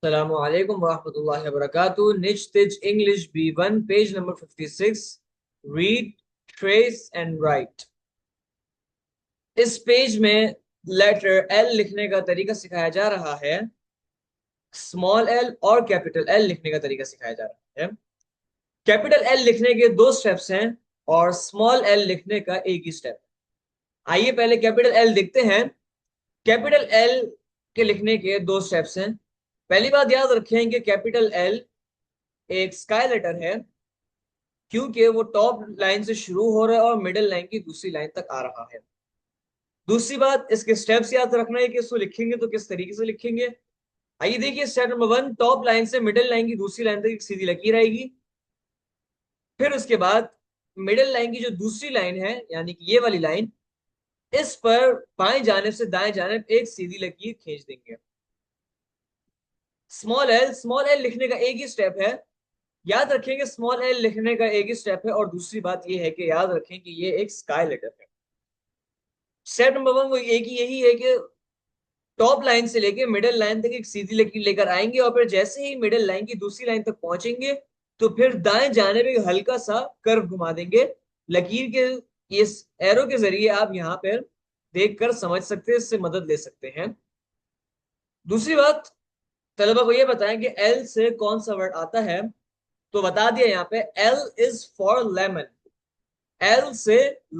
अस्सलामु अलैकुम वरहमतुल्लाहि वबरकातुहू। निच Teej English B1 page number 56। Read, trace and right. इस पेज में लेटर एल लिखने का तरीका सिखाया जा रहा है। स्मॉल एल और कैपिटल एल लिखने का तरीका सिखाया जा रहा है। कैपिटल एल लिखने के दो स्टेप्स हैं और स्मॉल एल लिखने का एक ही स्टेप। आइए पहले कैपिटल एल देखते हैं। कैपिटल एल के लिखने के दो स्टेप्स हैं। पहली बात याद रखें कि कैपिटल एल एक स्काई लेटर है, क्योंकि वो टॉप लाइन से शुरू हो रहा है और मिडिल लाइन की दूसरी लाइन तक आ रहा है। दूसरी बात, इसके स्टेप्स याद रखना है कि इसको लिखेंगे तो किस तरीके से लिखेंगे। आइए देखिए, स्टेप नंबर 1, टॉप लाइन से मिडिल लाइन की दूसरी लाइन तक एक सीधी लकीर आएगी। फिर उसके बाद मिडिल लाइन की जो दूसरी लाइन है, यानी कि ये वाली लाइन, इस पर बाएं जानिब से दाएं जानिब एक सीधी लकीर खींच देंगे। स्मॉल एल लिखने का एक ही स्टेप है। याद रखेंगे स्मॉल एल लिखने का एक ही स्टेप है। और दूसरी बात यह है कि याद रखें कि ये एक स्काई लेटर है। स्टेप नंबर 1 वो एक ही यही है कि टॉप लाइन से लेके मिडिल लाइन तक एक सीधी लकीर लेकर आएंगे और फिर जैसे ही मिडिल लाइन की दूसरी लाइन तक पहुंचेंगे तो फिर दाएं जाने में हल्का सा कर्व घुमा देंगे लकीर के। इस एरो के जरिए आप यहाँ पर देखकर समझ सकते हैं, इससे मदद ले सकते हैं। दूसरी बात, तलबा को यह बताएं कि एल से कौन सा वर्ड आता है। तो बता दिया यहाँ पे, L is for lemon. L से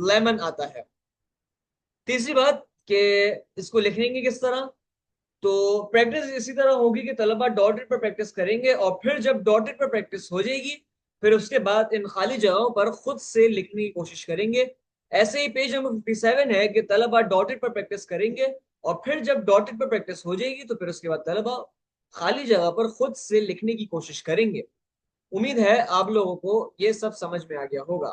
लेमन आता है। तीसरी बात कि इसको लिखेंगे किस तरह। तो प्रैक्टिस इसी तरह होगी कि तलबा डॉटेड पर प्रैक्टिस करेंगे और फिर जब डॉटेड पर प्रैक्टिस हो जाएगी फिर उसके बाद इन खाली जगहों पर खुद से लिखने की कोशिश करेंगे। ऐसे ही पेज नंबर 57 है कि तलबा डॉटेड पर प्रैक्टिस करेंगे और फिर जब डॉटेड पर प्रैक्टिस हो जाएगी तो फिर उसके बाद तलबा खाली जगह पर खुद से लिखने की कोशिश करेंगे। उम्मीद है आप लोगों को ये सब समझ में आ गया होगा।